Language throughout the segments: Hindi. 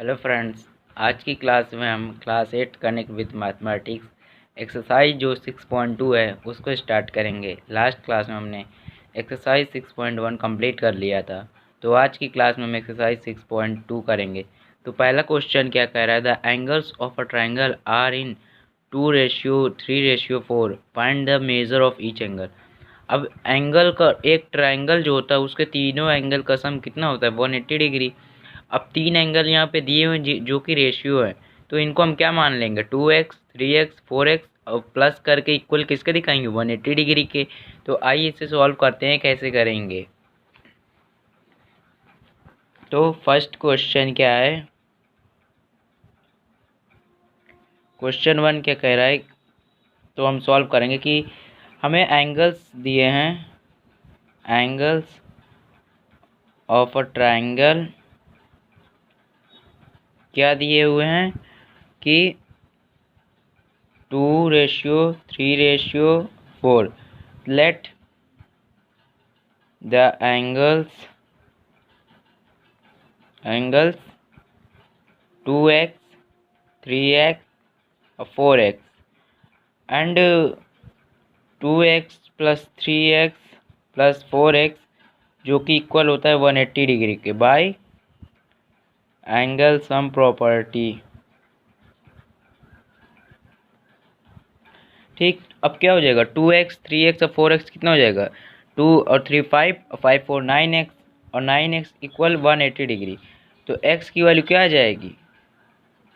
हेलो फ्रेंड्स, आज की क्लास में हम class 8 connect with mathematics exercise जो 6.2 है उसको स्टार्ट करेंगे। लास्ट क्लास में हमने एक्सरसाइज 6.1 कंप्लीट कर लिया था, तो आज की क्लास में हम एक्सरसाइज 6.2 करेंगे। तो पहला क्वेश्चन क्या कह रहा है, the angles of a triangle are in 2:3:4, find the measure of each angle. अब एंगल का एक ट्राइंगल जो होता है उसके तीनों एंगल का सम कितना होता है, 180 डिग्री। अब तीन एंगल यहाँ पे दिए हुए जो कि रेशियो है, तो इनको हम क्या मान लेंगे, 2x 3x 4x और प्लस करके इक्वल किसके दिखाएंगे, 180 डिग्री के। तो आइए इसे सॉल्व करते हैं, कैसे करेंगे। तो फर्स्ट क्वेश्चन क्या है, क्वेश्चन 1 क्या कह रहा है, तो हम सॉल्व करेंगे कि हमें एंगल्स दिए हैं, एंगल्स ऑफ अ ट्राइंगल क्या दिए हुए हैं कि 2:3:4। Let the angles 2x 3x और 4x and 2x plus 3x plus 4x जो कि इक्वल होता है 180 डिग्री के बाय एंगल सम प्रॉपर्टी। ठीक, अब क्या हो जाएगा, 2x 3x और 4x कितना हो जाएगा, 2 और 3 5 और 5 4 9x और 9x इक्वल 180 डिग्री। तो x की वैल्यू क्या आ जाएगी,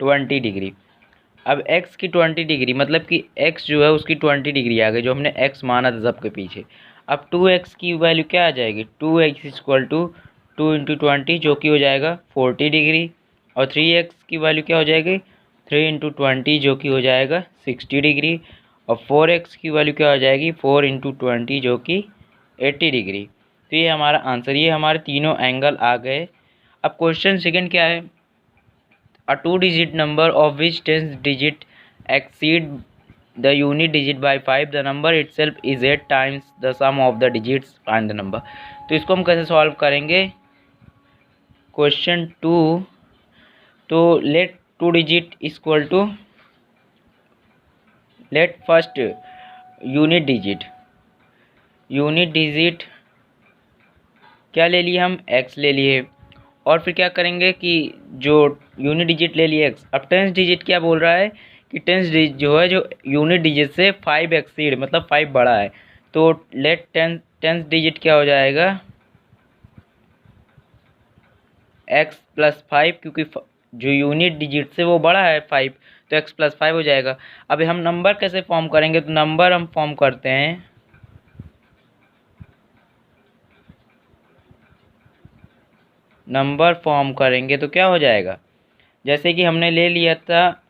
20 डिग्री। अब x की 20 डिग्री मतलब कि x जो है उसकी 20 डिग्री आ गई, जो हमने x माना था सबके पीछे। अब 2x की वैल्यू क्या आ जाएगी, 2x इक्वल टू 2 इंटू 20 जो कि हो जाएगा 40 डिग्री। और 3x की वैल्यू क्या हो जाएगी, 3 इंटू 20 जो कि हो जाएगा 60 डिग्री। और 4x की वैल्यू क्या हो जाएगी, 4 इंटू 20 जो कि 80 डिग्री। तो ये हमारा आंसर, ये हमारे तीनों एंगल आ गए। अब क्वेश्चन सेकंड क्या है, a two-digit number of which 10th digit exceed the unit digit by 5, the number itself is 8 times the sum of the digits, find the number। तो इसको हम कैसे सॉल्व करेंगे, क्वेश्चन 2, तो let two digit equal to, let first unit digit क्या ले लिए हम, x ले लिए। और फिर क्या करेंगे कि जो यूनिट डिजिट ले लिए x, अब टेंस डिजिट क्या बोल रहा है कि टेंस डिजिट जो है जो यूनिट डिजिट से 5 एक्सीड मतलब 5 बड़ा है। तो लेट टेंस डिजिट क्या हो जाएगा, x प्लस 5, क्योंकि जो यूनिट डिजिट से वो बड़ा है 5, तो x प्लस 5 हो जाएगा। अब हम नंबर कैसे फॉर्म करेंगे, तो नंबर हम फॉर्म करते हैं, नंबर फॉर्म करेंगे तो क्या हो जाएगा, जैसे कि हमने ले लिया था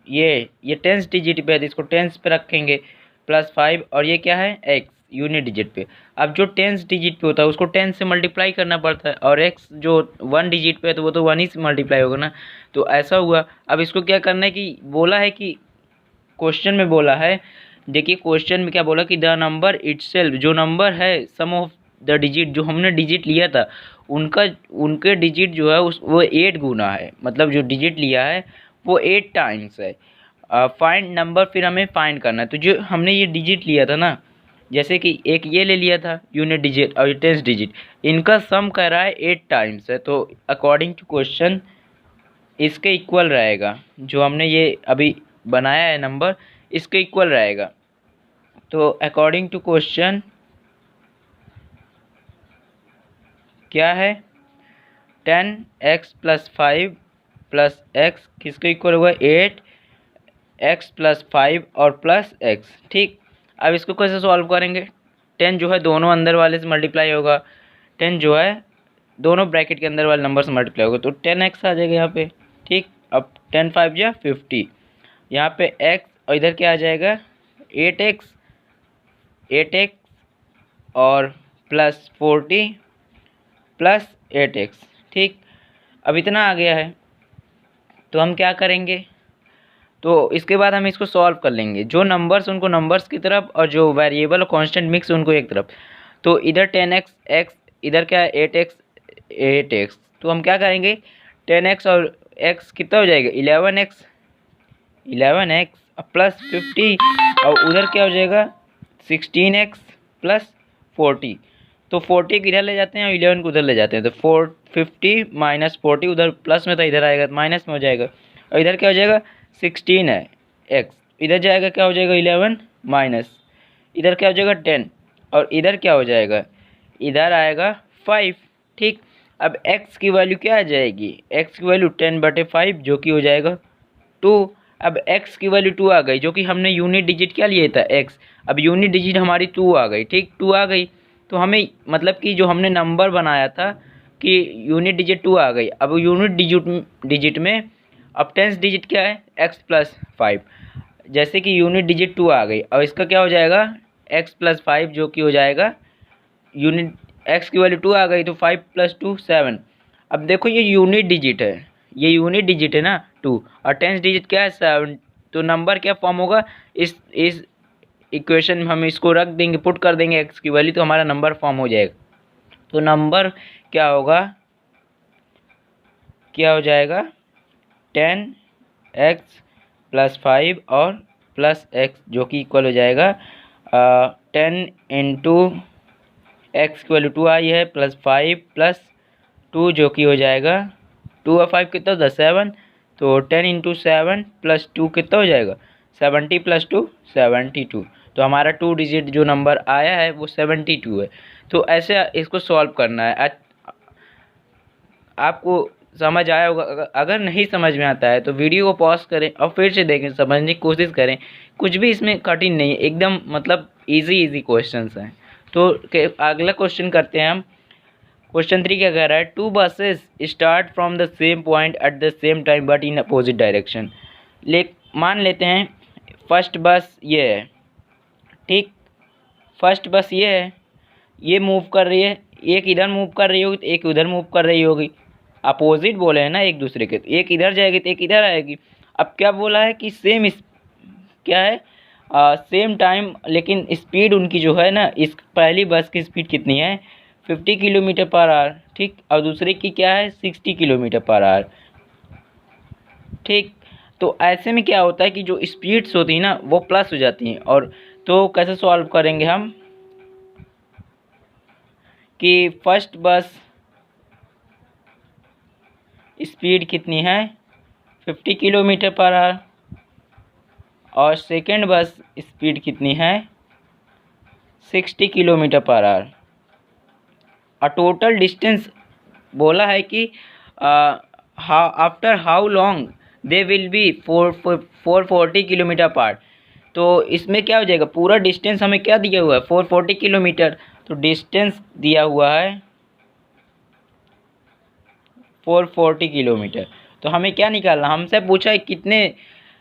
ये टेंस डिजिट पे है, इसको टेंस पे रखेंगे +5, और ये क्या है x यूनिट डिजिट पे। अब जो टेंस डिजिट पे होता है उसको 10 से मल्टीप्लाई करना पड़ता है, और x जो 1 डिजिट पे है तो वो तो 1 ही से मल्टीप्लाई होगा ना। तो ऐसा हुआ। अब इसको क्या करना है कि बोला है कि क्वेश्चन में बोला है, देखिए क्वेश्चन में क्या बोला कि द नंबर इटसेल्फ, जो नंबर है सम ऑफ द डिजिट, जो हमने डिजिट लिया था उनके डिजिट जो है वो 8 गुना है, मतलब जो डिजिट लिया है वो 8 टाइम्स है। फाइंड नंबर, फिर हमें फाइंड करना है। तो जो हमने ये डिजिट लिया था ना, जैसे कि एक ये ले लिया था यूनिट डिजिट और टेंस डिजिट, इनका सम कह रहा है 8 टाइम्स है, तो अकॉर्डिंग टू क्वेश्चन इसके इक्वल रहेगा, जो हमने ये अभी बनाया है नंबर इसके इक्वल रहेगा। तो अकॉर्डिंग टू क्वेश्चन क्या है, 10x प्लस 5 प्लस x किसके इक्वल होगा, 8x प्लस 5 और प्लस x। ठीक, अब इसको कैसे सॉल्व करेंगे, 10 जो है दोनों अंदर वाले से मल्टीप्लाई होगा, 10 जो है दोनों ब्रैकेट के अंदर वाले नंबर से मल्टीप्लाई होगा, तो 10x आ जाएगा यहाँ पे। ठीक, अब 10 5 या 50, यहाँ पे x और इधर क्या आ जाएगा, 8x और प्लस 40 प्लस 8x। ठीक, अब इतना आ गया है, तो हम क्या करेंगे, तो इसके बाद हम इसको सॉल्व कर लेंगे, जो नंबर्स उनको नंबर्स की तरफ और जो वेरिएबल और कांस्टेंट मिक्स उनको एक तरफ। तो इधर 10x, इधर क्या है 8x, तो हम क्या करेंगे 10x और x कितना हो जाएगा 11x प्लस 50 और उधर क्या हो जाएगा 16x प्लस 40। तो 40 को इधर ले जाते हैं और 11 को उधर ले जाते हैं, तो 50 माइनस 40 उधर प्लस में था, इधर आएगा माइनस में हो जाएगा। और इधर क्या हो जाएगा 16 है x, इधर जाएगा क्या हो जाएगा 11 माइनस, इधर क्या हो जाएगा 10 और इधर क्या हो जाएगा, इधर आएगा 5। ठीक, अब x की वैल्यू क्या आ जाएगी, x की वैल्यू 10/5 जो कि हो जाएगा 2। अब x की वैल्यू 2 आ गई, जो कि हमने यूनिट डिजिट क्या लिए था x, अब यूनिट डिजिट हमारी 2 आ गई। ठीक, 2 आ गई तो हमें मतलब कि जो हमने नंबर बनाया था कि यूनिट डिजिट 2 आ गई, अब यूनिट डिजिट में अब टेंस डिजिट क्या है x प्लस 5, जैसे कि यूनिट डिजिट 2 आ गई और इसका क्या हो जाएगा x प्लस 5 जो कि हो जाएगा यूनिट x की वैल्यू 2 आ गई तो 5 + 2 7। अब देखो ये यूनिट डिजिट है, ये यूनिट डिजिट है ना 2 और टेंस डिजिट क्या है 7, तो नंबर क्या फॉर्म होगा इस इक्वेशन में हम इसको रख देंगे, पुट कर देंगे x की वैल्यू तो हमारा नंबर फॉर्म हो जाएगा। तो नंबर क्या होगा, क्या हो जाएगा 10x प्लस 5 और प्लस x जो कि इक्वल हो जाएगा 10 इंटू x की वैल्यू 2 आई है प्लस 5 प्लस 2 जो कि हो जाएगा 2 और 5 कितना होता है 7, तो 10 इंटू 7 प्लस 2 कितना हो जाएगा 70 प्लस 2 72। तो हमारा 2 डिजिट जो नंबर आया है वो 72 है। तो ऐसे इसको सॉल्व करना है। आपको समझ आया होगा, अगर नहीं समझ में आता है तो वीडियो को पॉज करें और फिर से देखें, समझने की कोशिश करें। कुछ भी इसमें कठिन नहीं है, एकदम मतलब इजी क्वेश्चंस हैं। तो अगला क्वेश्चन करते हैं हम। क्वेश्चन 3 क्या कह रहा है, 2 buses start from the same point at the same time but in opposite direction. मान लेते हैं फर्स्ट बस ये है, ठीक, फर्स्ट बस ये है, ये मूव कर रही है, एक इधर मूव कर रही होगी तो एक उधर मूव कर रही होगी, अपोजिट बोले हैं ना एक दूसरे के, तो एक इधर जाएगी तो एक इधर आएगी। अब क्या बोला है कि सेम क्या है सेम टाइम, लेकिन स्पीड उनकी जो है ना, इस पहली बस की स्पीड कितनी है 50 किलोमीटर पर आवर, ठीक, और दूसरे की क्या है 60 किलोमीटर पर आवर। ठीक, तो ऐसे में क्या होता है कि जो स्पीड्स होती है ना वो प्लस हो जाती हैं। और तो कैसे सॉल्व करेंगे हम कि फर्स्ट बस स्पीड कितनी है 50 किलोमीटर पर आवर और सेकेंड बस स्पीड कितनी है 60 किलोमीटर पर आवर, और टोटल डिस्टेंस बोला है कि after how long they will be 440 kilometre part. तो इसमें क्या हो जाएगा, पूरा डिस्टेंस हमें क्या दिया हुआ है 440 किलोमीटर, तो डिस्टेंस दिया हुआ है 440 किलोमीटर। तो हमें क्या निकालना, हमसे पूछा है कितने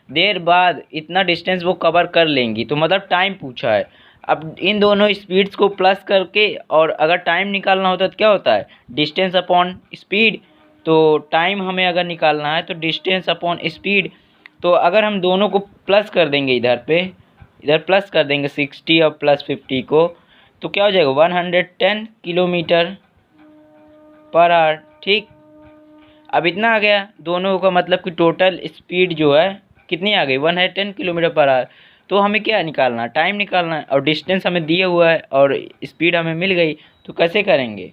देर बाद इतना डिस्टेंस वो कवर कर लेंगी, तो मतलब टाइम पूछा है। अब इन दोनों स्पीड्स को प्लस करके और अगर टाइम निकालना होता है तो क्या होता है डिस्टेंस अपॉन स्पीड। तो टाइम हमें अगर निकालना है तो डिस्टेंस अपॉन स्पीड, तो अगर हम दोनों को प्लस कर देंगे इधर प्लस कर देंगे 60 और प्लस 50 को, तो क्या हो जाएगा 110 किलोमीटर पर आवर। ठीक, अब इतना आ गया दोनों का, मतलब कि टोटल स्पीड जो है कितनी आ गई 110 किलोमीटर पर आवर। तो हमें क्या निकालना है, टाइम निकालना है, और डिस्टेंस हमें दिया हुआ है और स्पीड हमें मिल गई। तो कैसे करेंगे,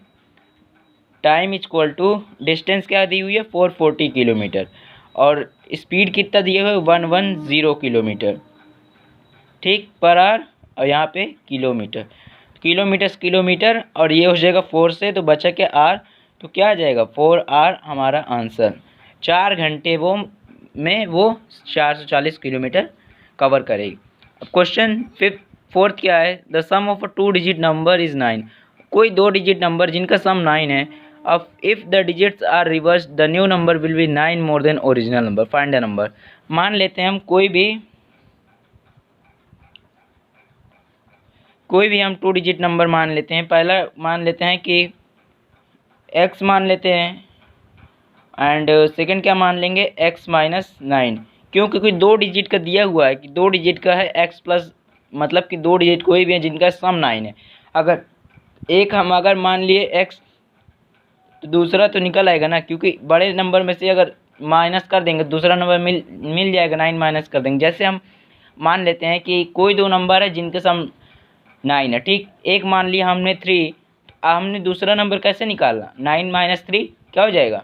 टाइम इक्वल टू डिस्टेंस क्या दी हुई है 440 किलोमीटर और स्पीड कितना दिए हुए 110 किलोमीटर, ठीक, पर आवर, और यहाँ पे किलोमीटर, किलोमीटर और ये हो जाएगा 4 से तो बचा क्या आर, तो क्या आ जाएगा 4 आर हमारा आंसर। 4 घंटे में वो 440 किलोमीटर कवर करेगी। अब क्वेश्चन 4th क्या है, the sum of a 2 digit number is 9। कोई 2 डिजिट नंबर जिनका सम 9 है, अब if the digits are reverse the new number will be 9 more then original number, find the number. मान लेते हैं हम कोई भी हम 2 डिजिट नंबर मान लेते हैं। पहला मान लेते हैं कि x मान लेते हैं एंड सेकंड क्या मान लेंगे x माइनस 9, क्योंकि 2 डिजिट का दिया हुआ है कि 2 डिजिट का है x प्लस, मतलब कि 2 डिजिट कोई भी है जिनका सम 9 है। अगर एक हम मान लिए x तो दूसरा तो निकल आएगा ना, क्योंकि बड़े नंबर में से अगर माइनस कर देंगे, दूसरा नंबर मिल जाएगा, 9 माइनस कर देंगे। जैसे हम मान लेते हैं कि कोई दो नंबर है जिनके सम 9 है, ठीक। एक मान लिया हमने 3, हमने दूसरा नंबर कैसे निकालना, 9 माइनस 3 क्या हो जाएगा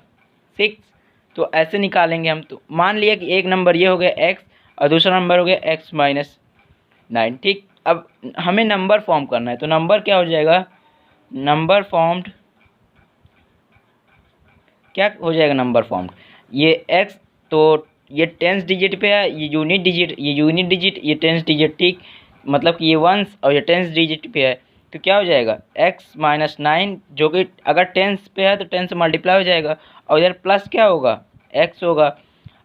6। तो ऐसे निकालेंगे हम। तो मान लिया कि एक नंबर ये हो गया x और दूसरा नंबर हो गया x माइनस 9, ठीक। अब हमें नंबर फॉर्म करना है, तो नंबर क्या हो जाएगा, नंबर फॉर्म्ड क्या हो जाएगा, नंबर फॉर्म्ड ये x, तो ये 10 डिजिट पे है, ये यूनिट डिजिट, ये यूनिट डिजिट, ये 10 डिजिट, ठीक। मतलब कि ये 1 और ये 10 डिजिट पे है, तो क्या हो जाएगा x माइनस 9, जो कि अगर 10 पे है तो 10 से मल्टीप्लाई हो जाएगा, और इधर प्लस क्या होगा x होगा।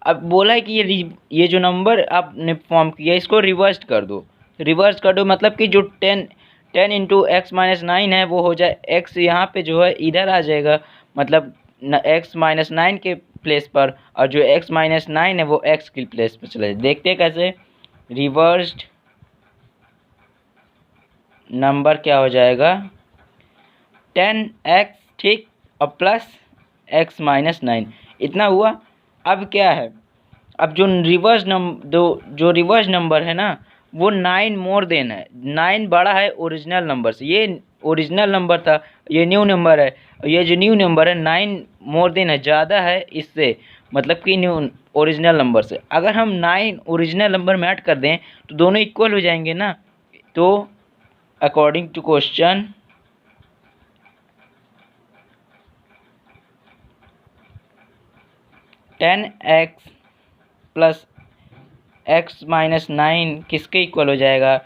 अब बोला है कि ये जो नंबर आपने फॉर्म किया इसको रिवर्स कर दो। रिवर्स कर दो मतलब कि जो 10 इंटू एक्स माइनस 9 है वो हो जाए x यहाँ पे जो है इधर आ जाएगा, मतलब x माइनस 9 के प्लेस पर, और जो x माइनस 9 है वो x की प्लेस पर चले। देखते हैं कैसे। रिवर्स्ड नंबर क्या हो जाएगा 10x, ठीक, और प्लस x माइनस 9, इतना हुआ। अब क्या है, अब जो रिवर्स नंबर है ना वो 9 मोर देन है, 9 बड़ा है ओरिजिनल नंबर से। ये ओरिजिनल नंबर था, ये न्यू नंबर है, ये जो न्यू नंबर है 9 मोर देन है, ज़्यादा है इससे, मतलब कि न्यू ओरिजिनल नंबर से। अगर हम 9 ओरिजिनल नंबर में ऐड कर दें तो दोनों इक्वल हो जाएंगे ना। तो according to question 10x plus x minus 9 किसके इक्वल हो जाएगा,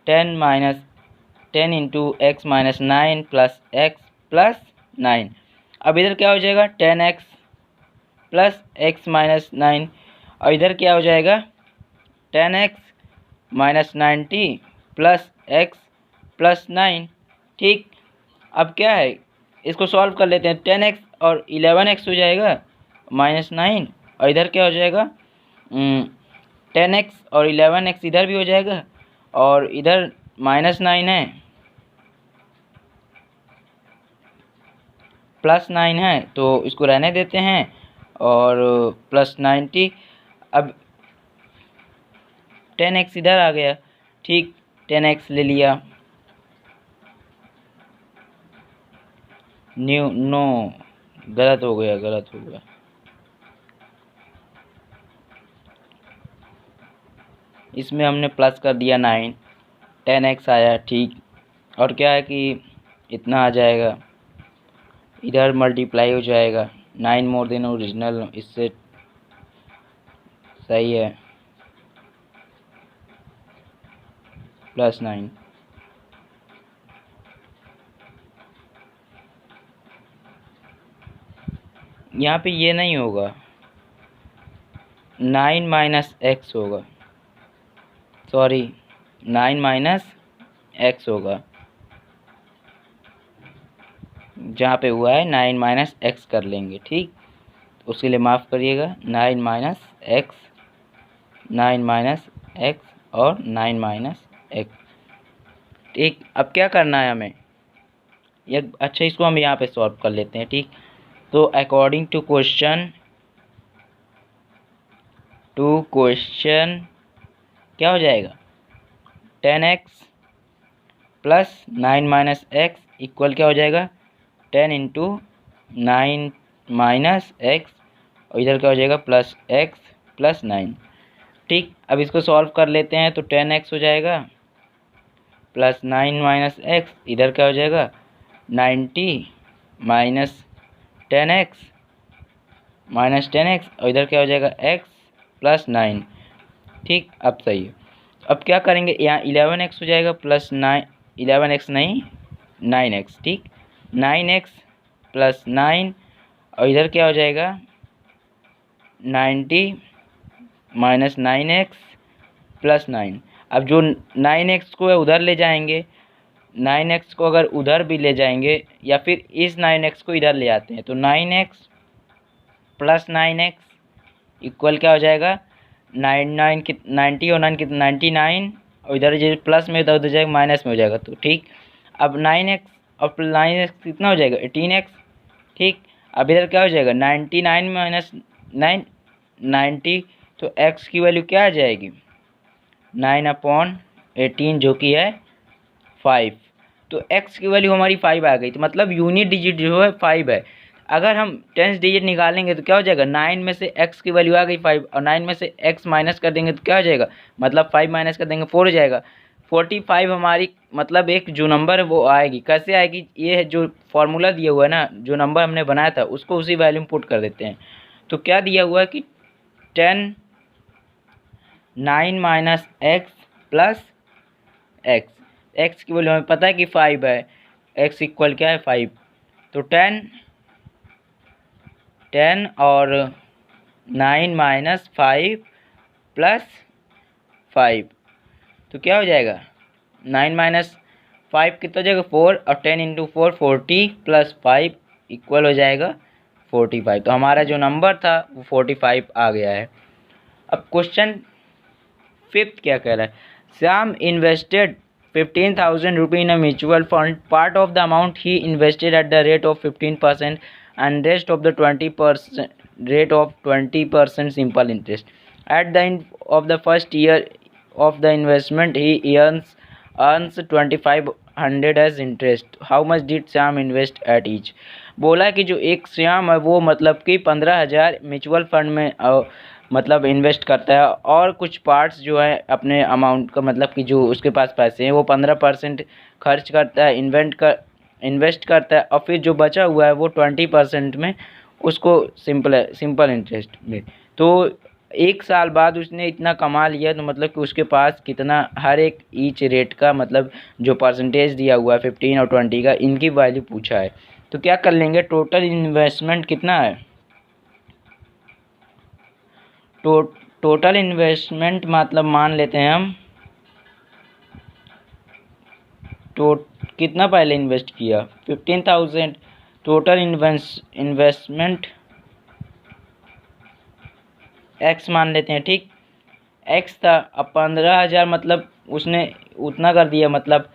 10 into X minus 9 plus x plus 9। अब इधर क्या हो जाएगा 10x प्लस x माइनस 9, और इधर क्या हो जाएगा 10x minus 90 plus x plus 9, ठीक। अब क्या है, इसको सॉल्व कर लेते हैं। 10x और 11x हो जाएगा माइनस 9, और इधर क्या हो जाएगा 10x और 11x इधर भी हो जाएगा, और इधर माइनस 9 है प्लस 9 है, तो इसको रहने देते हैं, और प्लस 90। अब 10x इधर आ गया, ठीक, 10x ले लिया, नो गलत हो गया। इसमें हमने प्लस कर दिया 9, 10x आया, ठीक। और क्या है कि इतना आ जाएगा, इधर मल्टीप्लाई हो जाएगा, 9 मोर देन ओरिजिनल, इससे सही है, प्लस 9। यहाँ पे ये नहीं होगा, 9 माइनस एक्स होगा, सॉरी 9 माइनस एक्स होगा, जहाँ पे हुआ है 9 माइनस एक्स कर लेंगे, ठीक। उसके लिए माफ़ करिएगा, 9 माइनस एक्स, 9 माइनस एक्स और 9 माइनस एक्स, ठीक। अब क्या करना है हमें, ये अच्छा इसको हम यहाँ पे सॉल्व कर लेते हैं, ठीक। तो अकॉर्डिंग टू क्वेश्चन क्या हो जाएगा 10x plus 9 minus x equal क्या हो जाएगा 10 इंटू 9 माइनस एक्स, और इधर क्या हो जाएगा प्लस x प्लस 9, ठीक। अब इसको सॉल्व कर लेते हैं, तो 10x हो जाएगा प्लस 9 माइनस एक्स, इधर क्या हो जाएगा 90 माइनस 10x माइनस 10x, और इधर क्या हो जाएगा x प्लस 9, ठीक। अब सही है। अब क्या करेंगे, यहाँ 11x हो जाएगा प्लस 9, 11x नहीं 9x, ठीक, 9x प्लस 9, और इधर क्या हो जाएगा 90 माइनस 9x प्लस 9। अब जो 9x को है उधर ले जाएंगे, 9x को अगर उधर भी ले जाएंगे, या फिर इस 9x को इधर ले आते हैं, तो 9x प्लस 9x इक्वल क्या हो जाएगा 90 और 9 कितना 99, और इधर जो प्लस में उधर जाएगा माइनस में हो जाएगा, तो ठीक। अब 9x और 9x कितना हो जाएगा 18x, ठीक। अब इधर क्या हो जाएगा 99 माइनस 90, तो x की वैल्यू क्या आ जाएगी 9/18 जो कि है 5। तो x की वैल्यू हमारी 5 आ गई, तो मतलब यूनिट डिजिट जो है 5 है। अगर हम 10th डिजिट निकालेंगे तो क्या हो जाएगा 9 में से x की वैल्यू आ गई 5 और 9 में से x माइनस कर देंगे तो क्या हो जाएगा मतलब 5 माइनस कर देंगे 4 हो जाएगा। 45 हमारी मतलब एक जो नंबर है वो आएगी। कैसे आएगी, ये है जो फॉर्मूला दिया हुआ है ना, जो नंबर हमने बनाया था उसको उसी वैल्यू में पुट कर देते हैं। तो क्या दिया हुआ है कि 10 9 minus x plus x, x की वैल्यू हमें पता है कि 5 है, एक्स इक्वल क्या है 5। तो 10 और 9 माइनस 5 प्लस 5, तो क्या हो जाएगा 9 माइनस 5 कितना हो जाएगा 4 और 10 इंटू 4 40 प्लस 5 इक्वल हो जाएगा 45। तो हमारा जो नंबर था वो 45 आ गया है। अब क्वेश्चन 5th क्या कह रहा है, श्याम इन्वेस्टेड 15,000 रुपये in a mutual fund, part of the amount he invested at the rate of 15% and rest of the 20% rate of 20% simple interest. At the end of the first year of the investment he earns 2500 as interest. How much did Sam invest at each? बोला कि जो एक श्याम है वो मतलब कि 15,000 म्यूचुअल फंड में मतलब इन्वेस्ट करता है और कुछ पार्ट्स जो है अपने अमाउंट का मतलब कि जो उसके पास पैसे हैं वो 15% खर्च करता है इन्वेस्ट करता है और फिर जो बचा हुआ है वो 20% में उसको सिंपल इंटरेस्ट में। तो एक साल बाद उसने इतना कमा लिया, तो मतलब कि उसके पास कितना हर एक ईच रेट का मतलब जो परसेंटेज दिया हुआ है 15 और 20 का, इनकी वैल्यू पूछा है। तो क्या कर लेंगे, टोटल इन्वेस्टमेंट कितना है, टोटल इन्वेस्टमेंट मतलब मान लेते हैं हम कितना पहले इन्वेस्ट किया 15,000, टोटल इन्वेस्टमेंट एक्स मान लेते हैं, ठीक एक्स था। अब 15,000 मतलब उसने उतना कर दिया मतलब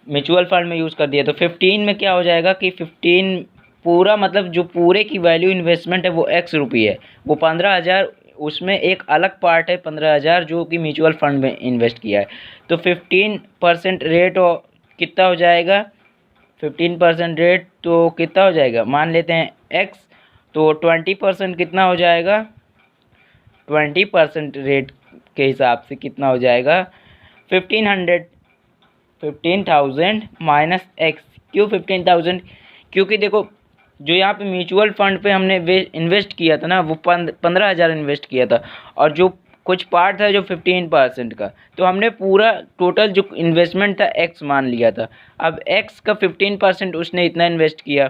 म्यूचुअल फंड में यूज़ कर दिया, तो 15 में क्या हो जाएगा कि 15 पूरा मतलब जो पूरे की वैल्यू इन्वेस्टमेंट है वो एक्स रुपये है, वो 15,000 उसमें एक अलग पार्ट है 15,000 जो कि म्यूचुअल फंड में इन्वेस्ट किया है। तो 15% रेट कितना हो जाएगा 15% रेट तो कितना हो जाएगा मान लेते हैं एक्स, तो 20% कितना हो जाएगा 20% रेट के हिसाब से कितना हो जाएगा 15,000 माइनस एक्स। क्यों 15,000, क्योंकि देखो जो यहाँ पे म्यूचुअल फंड पे हमने इन्वेस्ट किया था ना वो 15,000 इन्वेस्ट किया था और जो कुछ पार्ट था जो 15% का, तो हमने पूरा टोटल जो इन्वेस्टमेंट था एक्स मान लिया था। अब एक्स का 15% उसने इतना इन्वेस्ट किया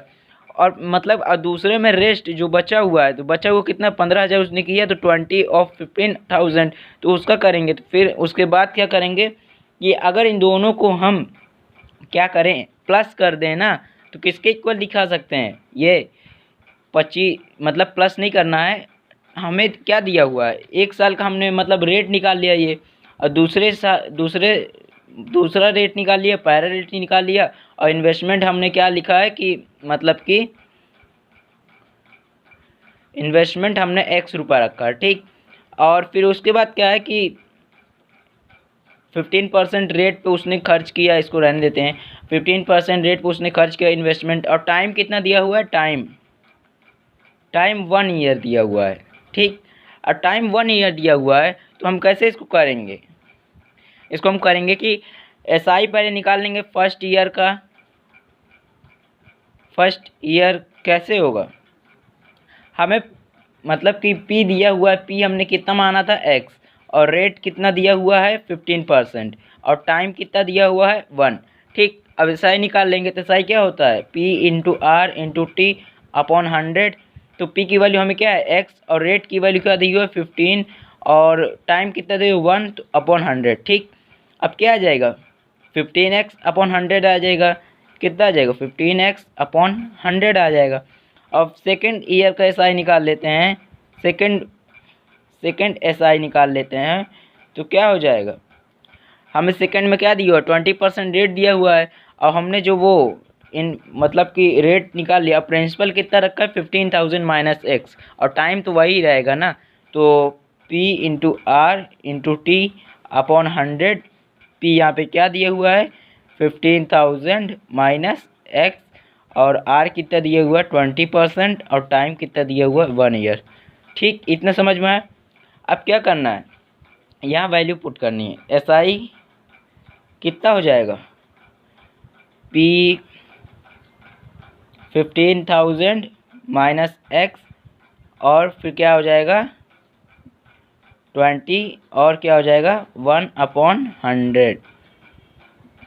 और मतलब दूसरे में रेस्ट जो बचा हुआ है, तो बचा हुआ कितना 15,000 उसने किया, तो 20 ऑफ 15,000 तो उसका करेंगे। तो फिर उसके बाद क्या करेंगे, ये अगर इन दोनों को हम क्या करें प्लस कर दें ना, तो किसके इक्वल दिखा सकते हैं, ये 25 मतलब प्लस नहीं करना है, हमें क्या दिया हुआ है एक साल का हमने मतलब रेट निकाल लिया ये, और दूसरा रेट निकाल लिया, पहला रेट निकाल लिया, और इन्वेस्टमेंट हमने क्या लिखा है कि मतलब कि इन्वेस्टमेंट हमने x रुपये रखा है, ठीक। और फिर उसके बाद क्या है कि 15% रेट पे उसने खर्च किया, इसको रहने देते हैं, 15% रेट पे उसने खर्च किया इन्वेस्टमेंट, और टाइम कितना दिया हुआ है, टाइम 1 ईयर दिया हुआ है, ठीक। और टाइम 1 ईयर दिया हुआ है तो हम कैसे इसको करेंगे, इसको हम करेंगे कि SI पहले निकाल लेंगे फर्स्ट ईयर कैसे होगा, हमें मतलब कि P दिया हुआ है, P हमने कितना माना था x, और रेट कितना दिया हुआ है 15%, और टाइम कितना दिया हुआ है 1, ठीक। अब SI निकाल लेंगे तो SI क्या होता है P into R into T upon 100, तो P की वैल्यू हमें क्या है x, और रेट की वैल्यू क्या दी हुई है 15, और टाइम कितना दे 1 तो अपॉन 100, ठीक। अब क्या आ जाएगा 15x अपॉन 100 आ जाएगा, कितना आ जाएगा 15x अपॉन 100 आ जाएगा। अब सेकेंड ईयर का SI निकाल लेते हैं, सेकेंड SI निकाल लेते हैं, तो क्या हो जाएगा, हमें सेकेंड में क्या दिया हुआ 20% रेट दिया हुआ है, और हमने जो वो इन मतलब कि रेट निकाल लिया। प्रिंसिपल कितना रखा है 15,000 माइनस एक्स, और टाइम तो वही रहेगा ना, तो P into R into T upon 100। P यहाँ पे क्या दिया हुआ है 15,000 माइनस एक्स, और आर कितना दिया हुआ है 20%, और टाइम कितना दिया हुआ है 1 ईयर। ठीक, इतना समझ में आया। अब क्या करना है, यहाँ वैल्यू पुट करनी है। एस आई कितना हो जाएगा, पी 15,000 माइनस एक्स, और फिर क्या हो जाएगा 20, और क्या हो जाएगा 1/100।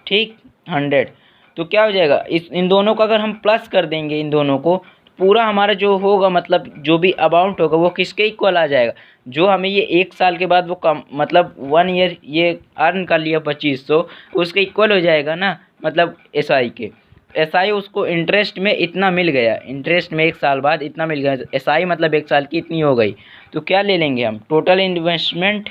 ठीक, 100। तो क्या हो जाएगा, इन दोनों को अगर हम प्लस कर देंगे, इन दोनों को, पूरा हमारा जो होगा मतलब जो भी अमाउंट होगा वो किसके इक्वल आ जाएगा, जो हमें ये 1 साल के बाद वो कम मतलब 1 ईयर ये अर्न कर लिया 2500, उसके इक्वल हो जाएगा ना, मतलब एसआई के। एसआई उसको इंटरेस्ट में इतना मिल गया, इंटरेस्ट में 1 साल बाद इतना मिल गया, एसआई मतलब 1 साल की इतनी हो गई। तो क्या ले लेंगे हम, टोटल इन्वेस्टमेंट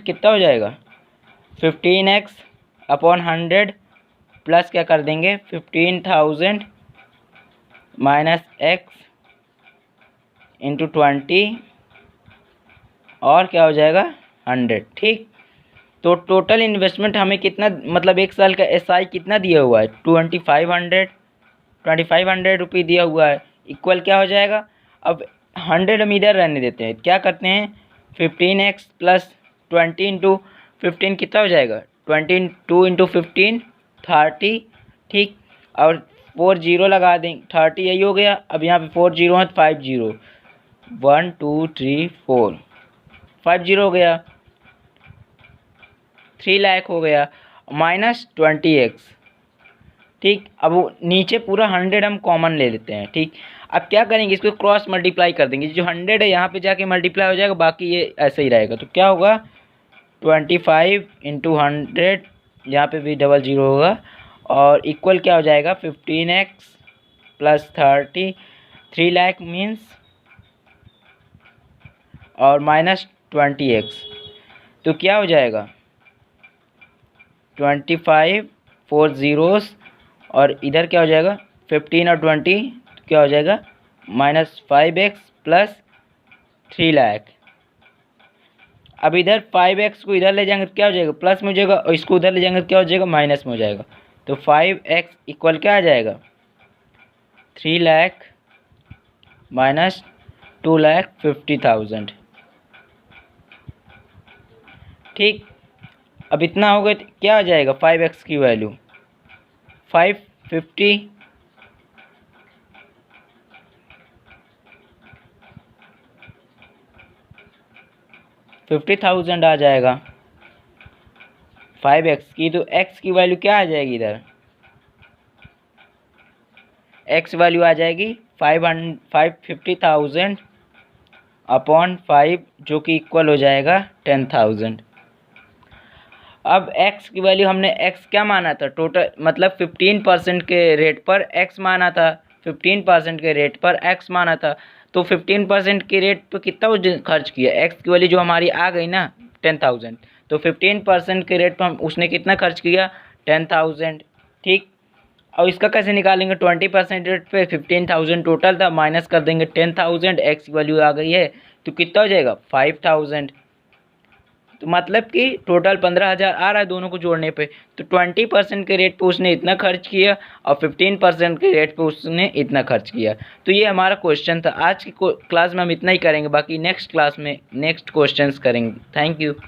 कितना हो जाएगा 15x अपॉन 100 प्लस क्या कर देंगे 15,000 माइनस एक्स इंटू 20, और क्या हो जाएगा 100। ठीक, तो टोटल इन्वेस्टमेंट हमें कितना मतलब 1 साल का एसआई कितना दिया हुआ है 2500 रुपये दिया हुआ है, इक्वल क्या हो जाएगा। अब 100 हम इधर रहने देते हैं, क्या करते हैं 15x प्लस 20 इंटू 15 कितना हो जाएगा 22 इंटू 15 30। ठीक, और 4 जीरो लगा दें, 30 यही हो गया। अब यहाँ पे 4 जीरो है 5 जीरो, 1 2 3 4 5 जीरो हो गया, 3 लाख हो गया, माइनस 20x। ठीक, अब वो नीचे पूरा 100 हम कॉमन ले लेते हैं। ठीक, अब क्या करेंगे, इसको क्रॉस मल्टीप्लाई कर देंगे, जो 100 है यहाँ पे जाके मल्टीप्लाई हो जाएगा, बाकी ये ऐसे ही रहेगा। तो क्या होगा 25 इंटू 100, यहाँ पे भी डबल जीरो होगा, और इक्वल क्या हो जाएगा 15x प्लस 30, 3 लाख मीन्स, और माइनस 20x। तो क्या हो जाएगा 25 4 जीरोस, और इधर क्या हो जाएगा 15 और 20, क्या हो जाएगा माइनस 5x प्लस 3 लाख। अब इधर 5x को इधर ले जाएंगे तो क्या हो जाएगा प्लस में हो जाएगा, और इसको उधर ले जाएंगे तो क्या हो जाएगा माइनस में हो जाएगा। तो 5x इक्वल क्या आ जाएगा 3 लाख माइनस 2,50,000। ठीक, अब इतना हो गया तो क्या आ जाएगा 5x की वैल्यू 50,000 आ जाएगा 5x की। तो x की वैल्यू क्या आ जाएगी, इधर x वैल्यू आ जाएगी 550,000 अपॉन 5, जो कि इक्वल हो जाएगा 10,000। अब x की वैल्यू हमने x क्या माना था टोटल मतलब 15% के रेट पर x माना था, 15% के रेट पर x माना था। तो 15% के रेट पर कितना खर्च किया, x की वैल्यू जो हमारी आ गई ना 10,000, तो 15% के रेट पर उसने कितना खर्च किया 10,000। ठीक, और इसका कैसे निकालेंगे 20% रेट पे 15,000 टोटल था, माइनस कर देंगे 10,000, x की वैल्यू आ गई है तो कितना हो जाएगा 5,000। तो मतलब कि टोटल 15,000 आ रहा है दोनों को जोड़ने पे। तो 20% के रेट पे उसने इतना खर्च किया, और 15% के रेट पे उसने इतना खर्च किया। तो ये हमारा क्वेश्चन था। आज की क्लास में हम इतना ही करेंगे, बाकी नेक्स्ट क्लास में नेक्स्ट क्वेश्चंस करेंगे। Thank you.